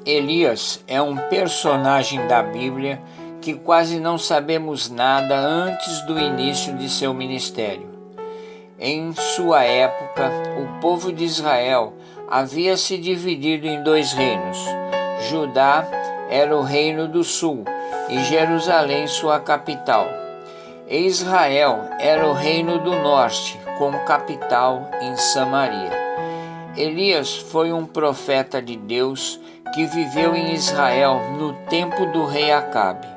Elias é um personagem da Bíblia que quase não sabemos nada antes do início de seu ministério. Em sua época, o povo de Israel havia se dividido em dois reinos. Judá era o reino do sul e Jerusalém sua capital. E Israel era o reino do norte, com capital em Samaria. Elias foi um profeta de Deus que viveu em Israel no tempo do rei Acabe.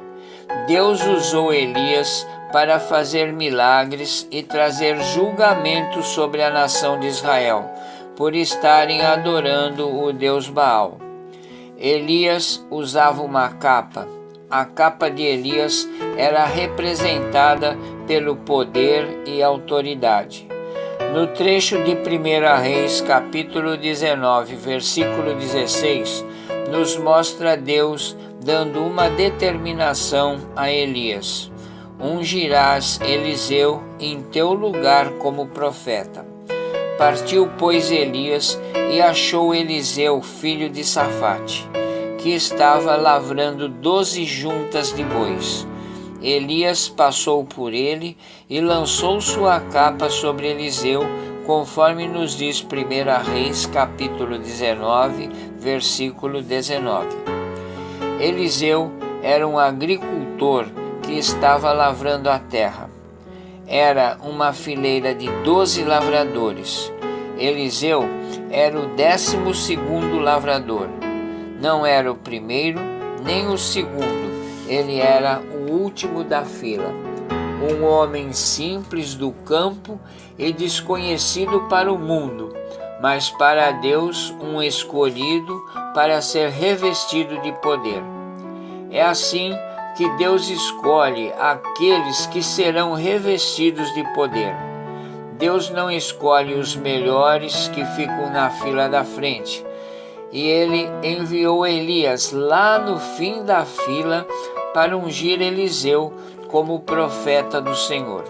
Deus usou Elias para fazer milagres e trazer julgamento sobre a nação de Israel, por estarem adorando o Deus Baal. Elias usava uma capa. A capa de Elias era representada pelo poder e autoridade. No trecho de 1 Reis, capítulo 19, versículo 16, nos mostra Deus dando uma determinação a Elias: ungirás Eliseu em teu lugar como profeta. Partiu, pois, Elias e achou Eliseu, filho de Safate, que estava lavrando 12 juntas de bois. Elias passou por ele e lançou sua capa sobre Eliseu, conforme nos diz 1 Reis, capítulo 19, versículo 19. Eliseu era um agricultor que estava lavrando a terra. Era uma fileira de 12 lavradores. Eliseu era o 12º lavrador. Não era o primeiro nem o segundo, ele era o último da fila. Um homem simples do campo e desconhecido para o mundo, mas para Deus um escolhido para ser revestido de poder. É assim que Deus escolhe aqueles que serão revestidos de poder. Deus não escolhe os melhores que ficam na fila da frente. E ele enviou Elias lá no fim da fila para ungir Eliseu como profeta do Senhor.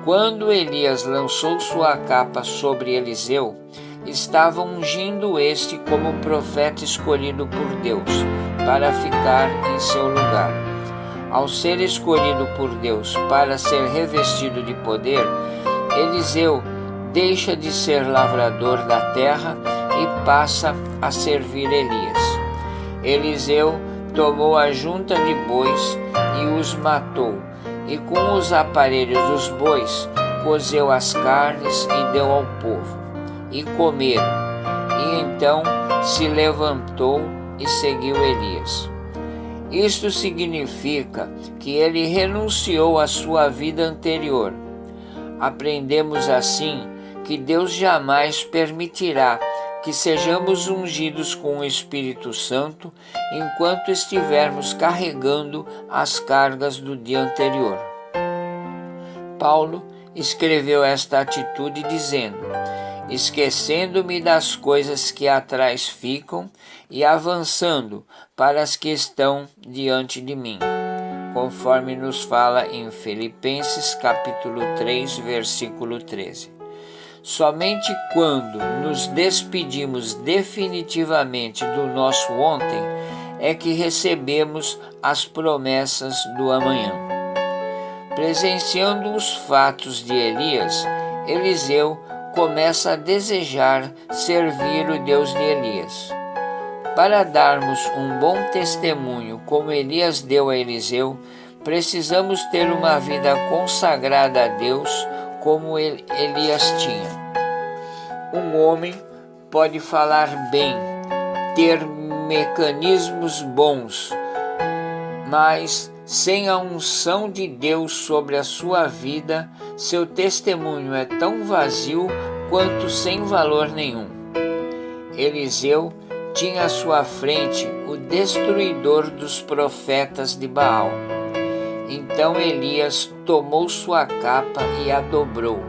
Quando Elias lançou sua capa sobre Eliseu, estava ungindo este como profeta escolhido por Deus para ficar em seu lugar. Ao ser escolhido por Deus para ser revestido de poder, Eliseu deixa de ser lavrador da terra e passa a servir Elias. Eliseu tomou a junta de bois e os matou, e com os aparelhos dos bois cozeu as carnes e deu ao povo, e comeram. E então se levantou e seguiu Elias. Isto significa que ele renunciou à sua vida anterior. Aprendemos assim que Deus jamais permitirá que sejamos ungidos com o Espírito Santo enquanto estivermos carregando as cargas do dia anterior. Paulo escreveu esta atitude dizendo: esquecendo-me das coisas que atrás ficam e avançando para as que estão diante de mim, conforme nos fala em Filipenses capítulo 3, versículo 13. Somente quando nos despedimos definitivamente do nosso ontem é que recebemos as promessas do amanhã. Presenciando os fatos de Elias, Eliseu começa a desejar servir o Deus de Elias. Para darmos um bom testemunho como Elias deu a Eliseu, precisamos ter uma vida consagrada a Deus como Elias tinha. Um homem pode falar bem, ter mecanismos bons, mas sem a unção de Deus sobre a sua vida, seu testemunho é tão vazio quanto sem valor nenhum. Eliseu tinha à sua frente o destruidor dos profetas de Baal. Então Elias tomou sua capa e a dobrou,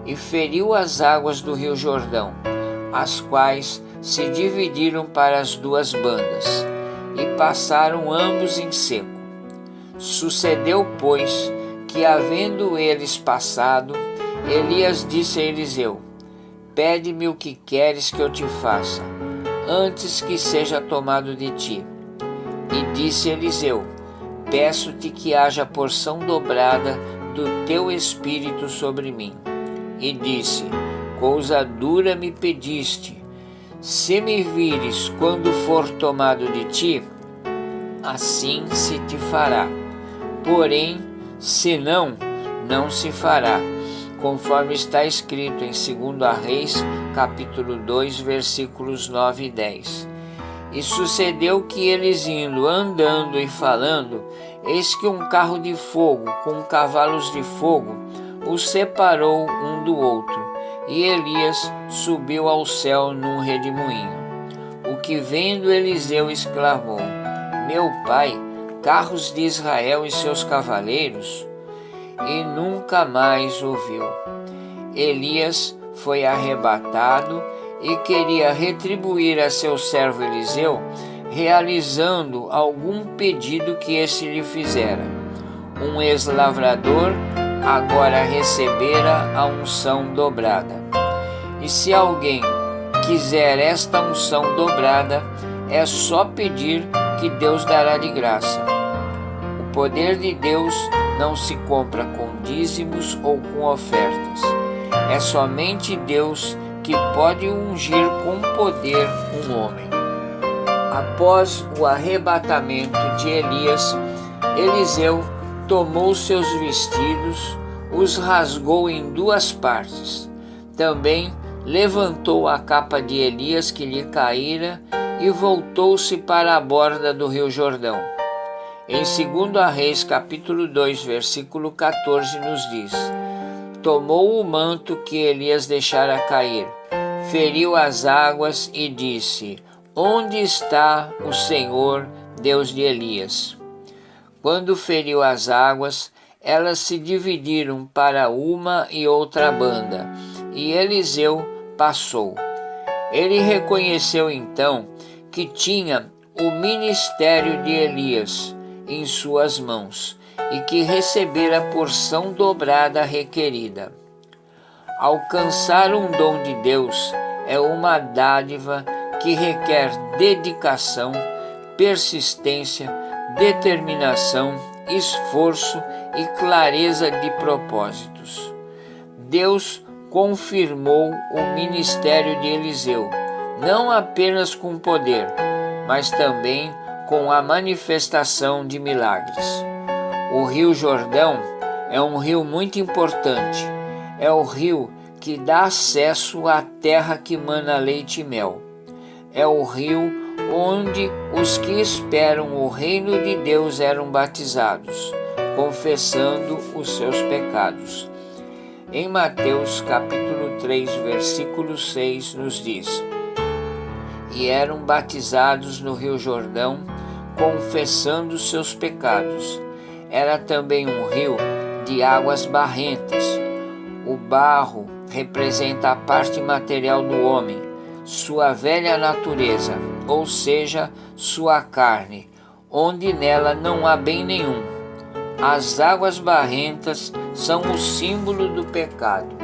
e feriu as águas do rio Jordão, as quais se dividiram para as duas bandas, e passaram ambos em seco. Sucedeu, pois, que, havendo eles passado, Elias disse a Eliseu: pede-me o que queres que eu te faça. antes que seja tomado de ti. E disse Eliseu: peço-te que haja porção dobrada do teu espírito sobre mim. E disse: coisa dura me pediste. Se me vires quando for tomado de ti, assim se te fará. Porém, se não, não se fará, conforme está escrito em 2 Reis, capítulo 2, versículos 9 e 10. E sucedeu que eles indo, andando e falando, eis que um carro de fogo com cavalos de fogo os separou um do outro, e Elias subiu ao céu num redemoinho. O que vendo Eliseu exclamou: meu pai, carros de Israel e seus cavaleiros? E nunca mais o viu. Elias foi arrebatado e queria retribuir a seu servo Eliseu, realizando algum pedido que esse lhe fizera. Um ex-lavrador agora recebera a unção dobrada. E se alguém quiser esta unção dobrada, é só pedir que Deus dará de graça. O poder de Deus não se compra com dízimos ou com ofertas. É somente Deus que pode ungir com poder um homem. Após o arrebatamento de Elias, Eliseu tomou seus vestidos, os rasgou em duas partes. Também levantou a capa de Elias que lhe caíra e voltou-se para a borda do rio Jordão. Em 2 Reis, capítulo 2, versículo 14, nos diz: tomou o manto que Elias deixara cair, feriu as águas e disse: onde está o Senhor, Deus de Elias? Quando feriu as águas, elas se dividiram para uma e outra banda, e Eliseu passou. Ele reconheceu então que tinha o ministério de Elias em suas mãos e que recebera a porção dobrada requerida. Alcançar um dom de Deus é uma dádiva que requer dedicação, persistência, determinação, esforço e clareza de propósitos. Deus confirmou o ministério de Eliseu, não apenas com poder, mas também com a manifestação de milagres. O Rio Jordão é um rio muito importante. É o rio que dá acesso à terra que mana leite e mel. É o rio onde os que esperam o reino de Deus eram batizados, confessando os seus pecados. Em Mateus capítulo 3, versículo 6, nos diz: e eram batizados no rio Jordão, confessando os seus pecados. Era também um rio de águas barrentas. O barro representa a parte material do homem, sua velha natureza, ou seja, sua carne, onde nela não há bem nenhum. As águas barrentas são o símbolo do pecado.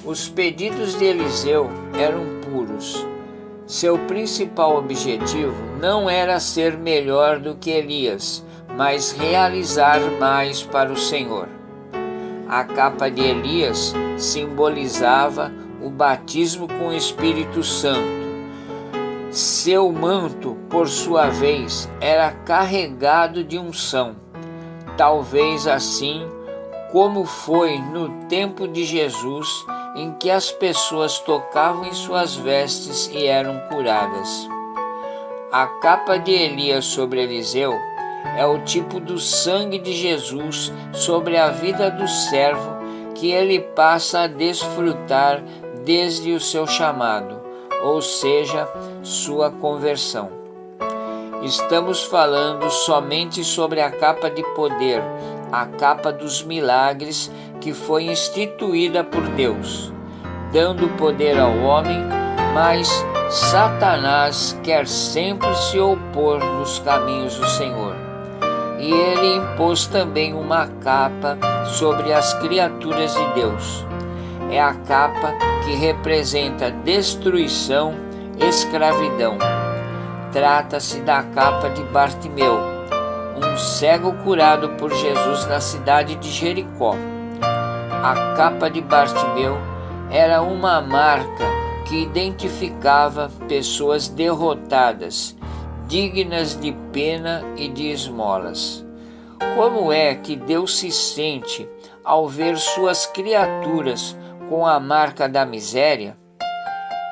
Os pedidos de Eliseu eram puros. Seu principal objetivo não era ser melhor do que Elias, mas realizar mais para o Senhor. A capa de Elias simbolizava o batismo com o Espírito Santo. Seu manto, por sua vez, era carregado de unção, talvez assim como foi no tempo de Jesus, em que as pessoas tocavam em suas vestes e eram curadas. A capa de Elias sobre Eliseu é o tipo do sangue de Jesus sobre a vida do servo que ele passa a desfrutar desde o seu chamado, ou seja, sua conversão. Estamos falando somente sobre a capa de poder, a capa dos milagres que foi instituída por Deus, dando poder ao homem, mas Satanás quer sempre se opor nos caminhos do Senhor. E ele impôs também uma capa sobre as criaturas de Deus. É a capa que representa destruição escravidão. Trata-se da capa de Bartimeu, um cego curado por Jesus na cidade de Jericó. A capa de Bartimeu era uma marca que identificava pessoas derrotadas, dignas de pena e de esmolas. Como é que Deus se sente ao ver suas criaturas com a marca da miséria?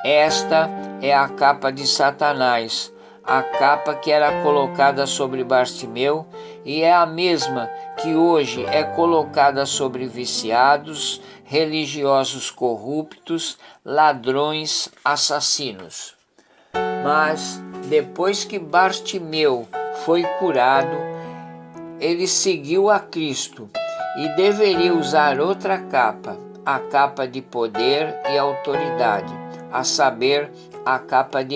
Esta é a capa de Satanás, a capa que era colocada sobre Bartimeu e é a mesma que hoje é colocada sobre viciados, religiosos corruptos, ladrões, assassinos. Mas depois que Bartimeu foi curado, ele seguiu a Cristo e deveria usar outra capa, a capa de poder e autoridade, a saber, a capa de